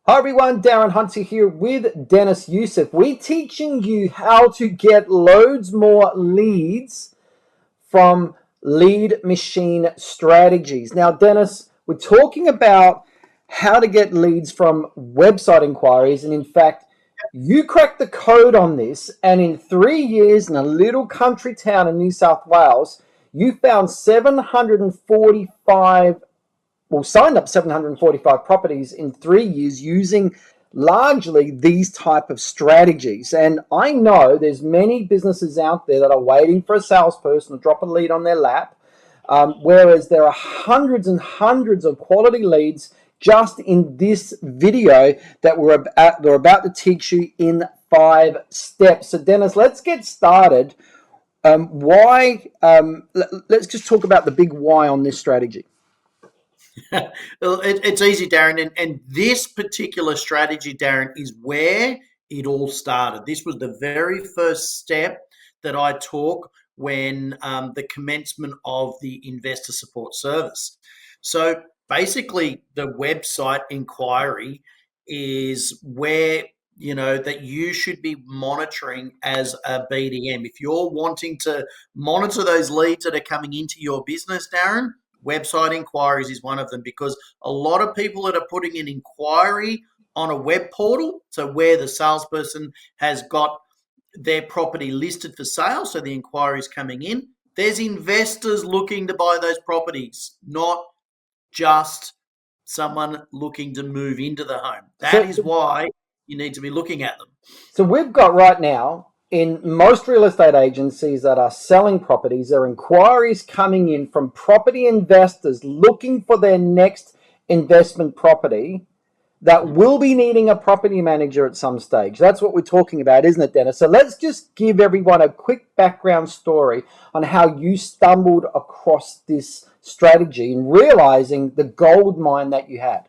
Hi everyone, Darren Hunter here with Deniz Yusuf. We're teaching you how to get loads more leads from lead machine strategies. Now, Deniz, we're talking about how to get leads from website inquiries. And in fact, you cracked the code on this. And in 3 years in a little country town in New South Wales, you found 745 signed up 745 properties in 3 years using largely these type of strategies. And I know there's many businesses out there that are waiting for a salesperson to drop a lead on their lap, whereas there are hundreds and hundreds of quality leads just in this video that we're about to teach you in 5 steps. So Deniz, let's get started. Let's just talk about the big why on this strategy. Well, it's easy, Darren, and this particular strategy, Darren, is where it all started. This was the very first step that I took when the commencement of the investor support service. So basically, the website inquiry is where that you should be monitoring as a BDM. If you're wanting to monitor those leads that are coming into your business, Darren, website inquiries is one of them, because a lot of people that are putting an inquiry on a web portal, so where the salesperson has got their property listed for sale, so the inquiry is coming in, there's investors looking to buy those properties, not just someone looking to move into the home. That is why you need to be looking at them. So we've got right now, in most real estate agencies that are selling properties, there are inquiries coming in from property investors looking for their next investment property that will be needing a property manager at some stage. That's what we're talking about, isn't it, Deniz? So let's just give everyone a quick background story on how you stumbled across this strategy and realizing the gold mine that you had.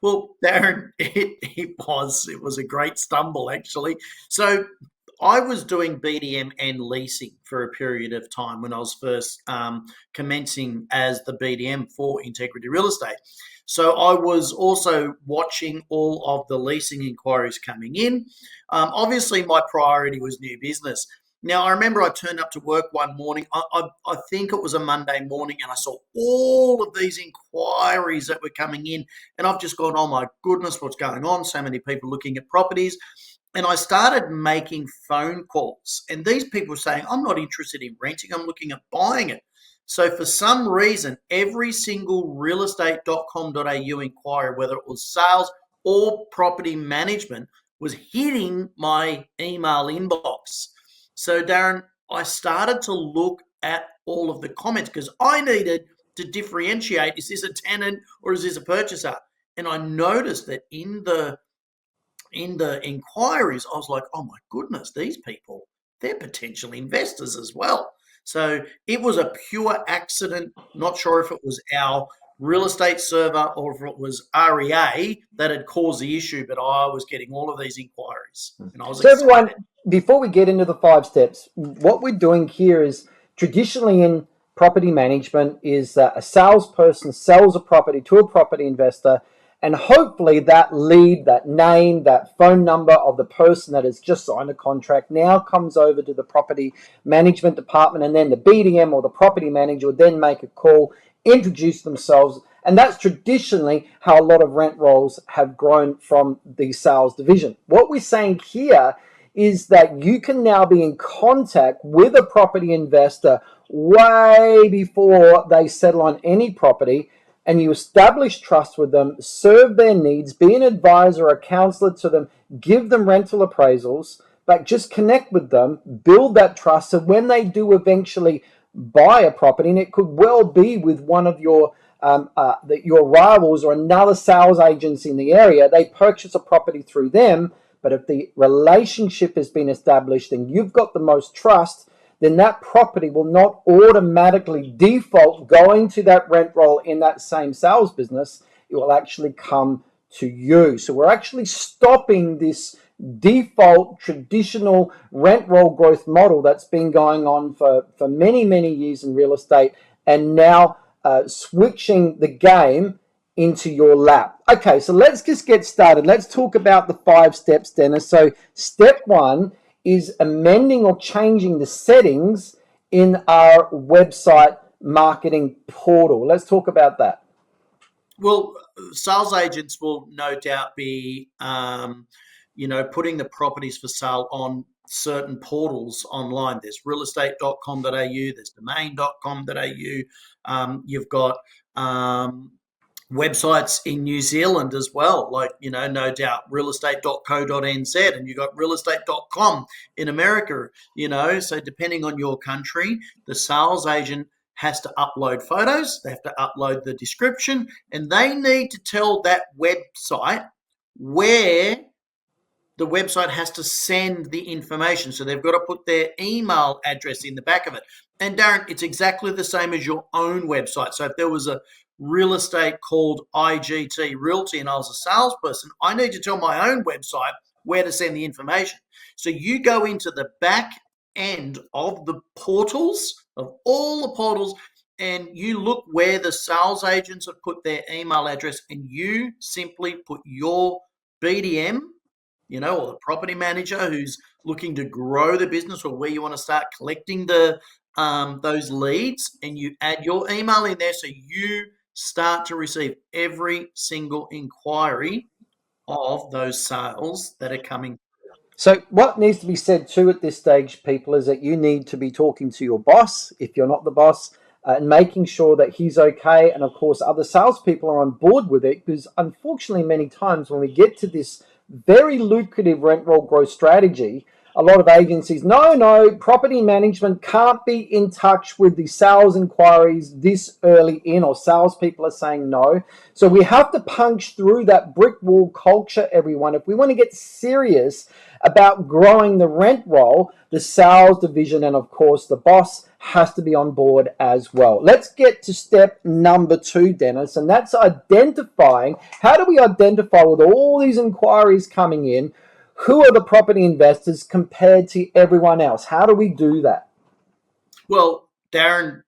Well, Darren, it was a great stumble, actually. So I was doing BDM and leasing for a period of time when I was first commencing as the BDM for Integrity Real Estate. So I was also watching all of the leasing inquiries coming in. Obviously, my priority was new business. Now, I remember I turned up to work one morning. I think it was a Monday morning, and I saw all of these inquiries that were coming in. And I've just gone, oh my goodness, what's going on? So many people looking at properties. And I started making phone calls. And these people were saying, I'm not interested in renting, I'm looking at buying it. So for some reason, every single realestate.com.au inquiry, whether it was sales or property management, was hitting my email inbox. So, Darren, I started to look at all of the comments because I needed to differentiate, is this a tenant or is this a purchaser? And I noticed that in the inquiries, I was like, oh my goodness, these people, they're potential investors as well. So it was a pure accident. Not sure if it was our real estate server or if it was REA that had caused the issue, but I was getting all of these inquiries and I was excited. Everyone, before we get into the 5 steps, what we're doing here is traditionally in property management is that a salesperson sells a property to a property investor, and hopefully that lead, that name, that phone number of the person that has just signed a contract now comes over to the property management department, and then the BDM or the property manager would then make a call, introduce themselves, and that's traditionally how a lot of rent rolls have grown from the sales division. What we're saying here is that you can now be in contact with a property investor way before they settle on any property, and you establish trust with them, serve their needs, be an advisor or a counselor to them, give them rental appraisals, but just connect with them, build that trust, so when they do eventually buy a property, and it could well be with one of your rivals or another sales agency in the area, they purchase a property through them. But if the relationship has been established and you've got the most trust, then that property will not automatically default going to that rent roll in that same sales business. It will actually come to you. So we're actually stopping this default traditional rent roll growth model that's been going on for many, many years in real estate, and now switching the game into your lap. Okay, so let's just get started. Let's talk about the 5 steps, Dennis. So step 1 is amending or changing the settings in our website marketing portal. Let's talk about that. Well, sales agents will no doubt be, putting the properties for sale on certain portals online. There's realestate.com.au, there's domain.com.au. You've got websites in New Zealand as well, like, no doubt realestate.co.nz, and you've got realestate.com in America, so depending on your country, the sales agent has to upload photos, they have to upload the description, and they need to tell that website where the website has to send the information. So they've got to put their email address in the back of it. And Darren, it's exactly the same as your own website. So if there was a real estate called IGT Realty and I was a salesperson, I need to tell my own website where to send the information. So you go into the back end of the portals, of all the portals, and you look where the sales agents have put their email address, and you simply put your BDM, or the property manager who's looking to grow the business, or where you want to start collecting the those leads, and you add your email in there, so you start to receive every single inquiry of those sales that are coming. So what needs to be said too at this stage, people, is that you need to be talking to your boss if you're not the boss, and making sure that he's okay, and of course other salespeople are on board with it, because unfortunately many times when we get to this very lucrative rent roll growth strategy, a lot of agencies, no, property management can't be in touch with the sales inquiries this early in, or salespeople are saying no. So we have to punch through that brick wall culture, everyone. If we want to get serious about growing the rent roll, the sales division and of course the boss has to be on board as well. Let's get to step number 2, Dennis, and that's identifying. How do we identify with all these inquiries coming in, who are the property investors compared to everyone else? How do we do that? Well, Darren,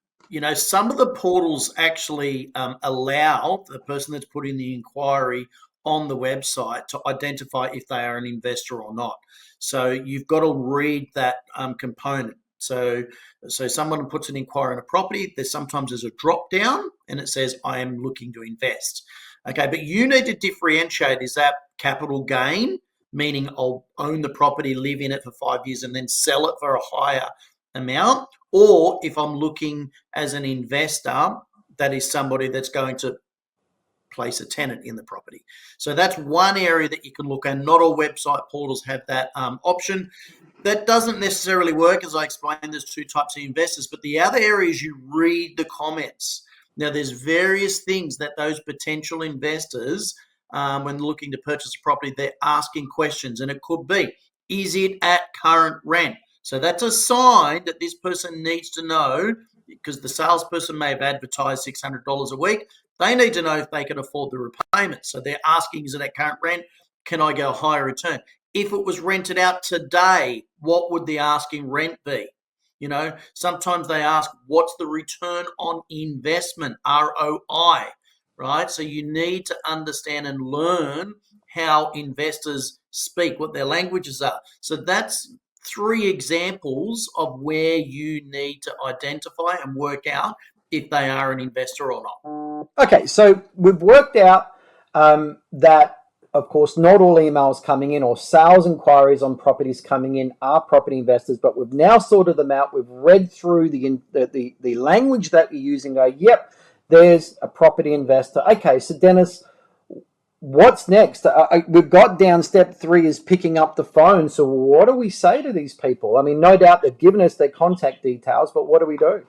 some of the portals actually allow the person that's putting the inquiry on the website to identify if they are an investor or not. So you've got to read that component. So someone puts an inquiry on a property, sometimes there's a drop down and it says, I am looking to invest. Okay, but you need to differentiate, is that capital gain, meaning I'll own the property, live in it for 5 years and then sell it for a higher amount, or if I'm looking as an investor, that is somebody that's going to place a tenant in the property. So that's one area that you can look at. Not all website portals have that option. That doesn't necessarily work. As I explained, there's 2 types of investors, but the other area is you read the comments. Now, there's various things that those potential investors, when looking to purchase a property, they're asking questions, and it could be, is it at current rent? So that's a sign that this person needs to know, because the salesperson may have advertised $600 a week. They need to know if they can afford the repayment. So they're asking, is it at current rent? Can I get a higher return? If it was rented out today, what would the asking rent be? Sometimes they ask, what's the return on investment, ROI, right? So you need to understand and learn how investors speak, what their languages are. So that's 3 examples of where you need to identify and work out if they are an investor or not. Okay, so we've worked out that, of course, not all emails coming in or sales inquiries on properties coming in are property investors, but we've now sorted them out. We've read through the language that you're using. Go, yep, there's a property investor. Okay, so Dennis, what's next? We've got down step 3 is picking up the phone. So what do we say to these people? I mean, no doubt they've given us their contact details, but what do we do?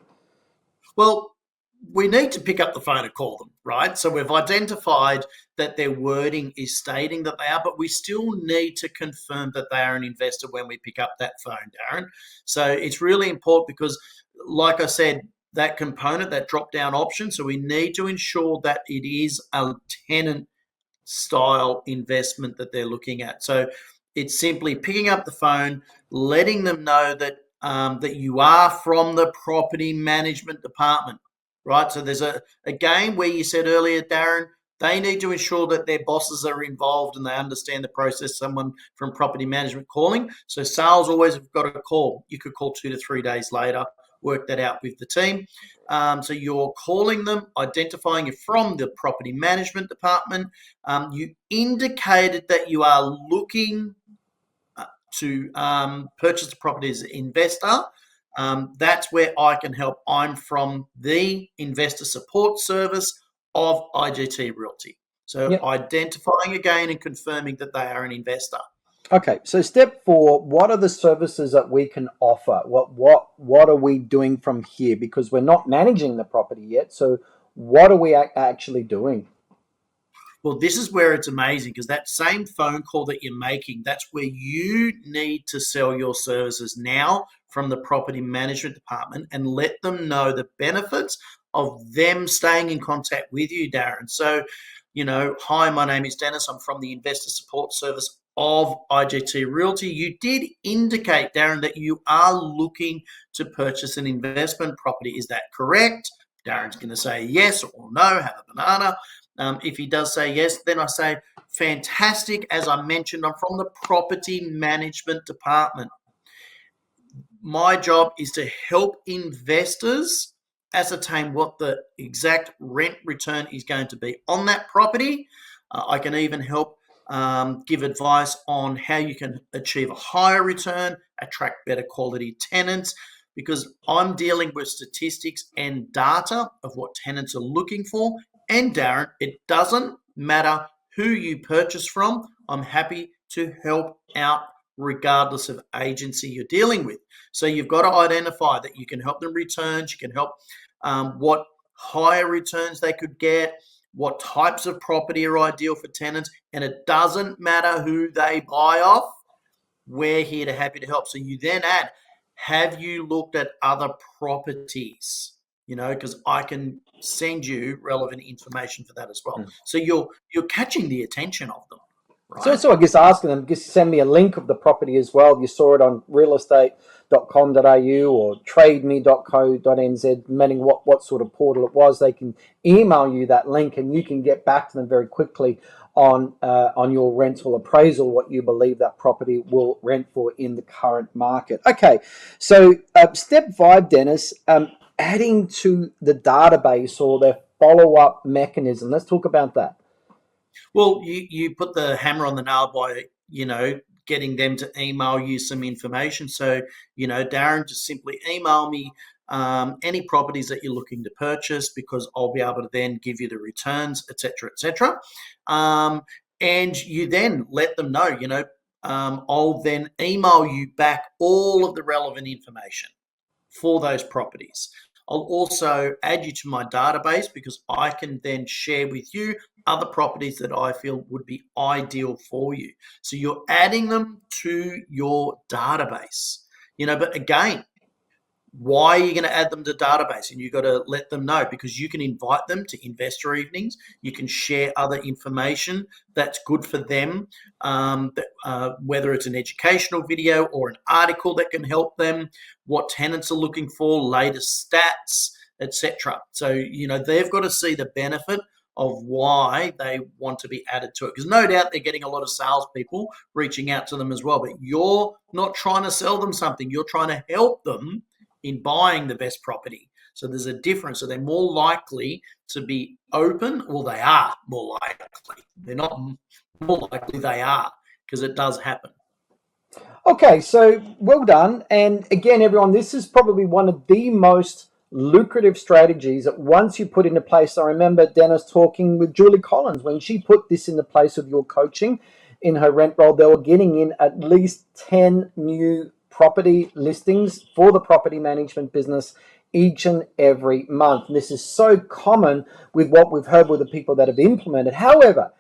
Well, we need to pick up the phone and call them, right? So we've identified that their wording is stating that they are, but we still need to confirm that they are an investor when we pick up that phone, Darren. So it's really important because, like I said, that component, that drop-down option, so we need to ensure that it is a tenant style investment that they're looking at. So it's simply picking up the phone, letting them know that that you are from the property management department, right? So there's a game where you said earlier, Darren, They need to ensure that their bosses are involved and they understand the process. Someone from property management calling. So sales always have got a call. You could call 2 to 3 days later, work that out with the team. So you're calling them, identifying it from the property management department. You indicated that you are looking to purchase the property as an investor. That's where I can help. I'm from the investor support service of IGT Realty. So Yep. identifying again and confirming that they are an investor. Okay, so step 4, what are the services that we can offer? What are we doing from here? Because we're not managing the property yet. So what are we actually doing? Well, this is where it's amazing, because that same phone call that you're making, that's where you need to sell your services now from the property management department and let them know the benefits of them staying in contact with you, Darren. So, hi, my name is Dennis. I'm from the investor support service of IGT Realty. You did indicate, Darren, that you are looking to purchase an investment property. Is that correct? Darren's going to say yes or no, have a banana. If he does say yes, then I say, fantastic. As I mentioned, I'm from the property management department. My job is to help investors ascertain what the exact rent return is going to be on that property. I can even help give advice on how you can achieve a higher return, attract better quality tenants, because I'm dealing with statistics and data of what tenants are looking for. And Darren, it doesn't matter who you purchase from. I'm happy to help out regardless of agency you're dealing with. So you've got to identify that you can help them returns, you can help what higher returns they could get, what types of property are ideal for tenants, and it doesn't matter who they buy off. We're here to happy to help. So you then add, have you looked at other properties? Because I can send you relevant information for that as well. So you're catching the attention of them, right? So I guess asking them, just send me a link of the property as well. If you saw it on realestate.com.au or trademe.co.nz, meaning what sort of portal it was, they can email you that link and you can get back to them very quickly on your rental appraisal, what you believe that property will rent for in the current market. Okay, so step 5, Dennis, adding to the database or their follow-up mechanism. Let's talk about that. Well, you put the hammer on the nail by, getting them to email you some information. So, Darren, just simply email me any properties that you're looking to purchase, because I'll be able to then give you the returns, etc., etc. And you then let them know, I'll then email you back all of the relevant information for those properties. I'll also add you to my database, because I can then share with you other properties that I feel would be ideal for you. So you're adding them to your database. But again, why are you going to add them to database? And you've got to let them know, because you can invite them to investor evenings. You can share other information that's good for them, whether it's an educational video or an article that can help them, what tenants are looking for, latest stats, etc. So, they've got to see the benefit of why they want to be added to it. Because no doubt they're getting a lot of salespeople reaching out to them as well. But you're not trying to sell them something. You're trying to help them in buying the best property. So there's a difference. So they're more likely to be open, or they are more likely. They're not more likely, they are, because it does happen. Okay, so well done. And again, everyone, this is probably one of the most lucrative strategies that once you put into place. I remember Dennis talking with Julie Collins when she put this into place with your coaching in her rent roll. They were getting in at least 10 new property listings for the property management business each and every month. And this is so common with what we've heard with the people that have implemented. However,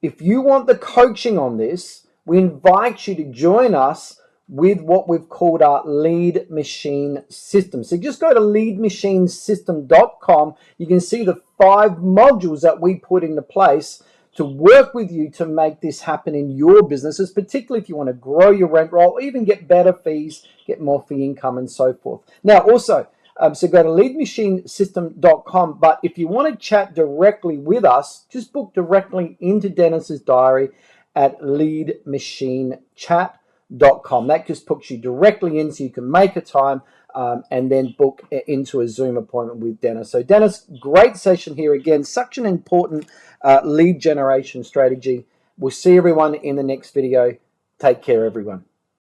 if you want the coaching on this, we invite you to join us with what we've called our lead machine system. So just go to leadmachinesystem.com. You can see the 5 modules that we put into place to work with you to make this happen in your businesses, particularly if you want to grow your rent roll, or even get better fees, get more fee income and so forth. Now, also, So go to leadmachinesystem.com. But if you want to chat directly with us, just book directly into Dennis's diary at leadmachinechat.com. That just puts you directly in so you can make a time and then book into a Zoom appointment with Dennis. So Dennis, great session here again. Such an important lead generation strategy. We'll see everyone in the next video. Take care, everyone.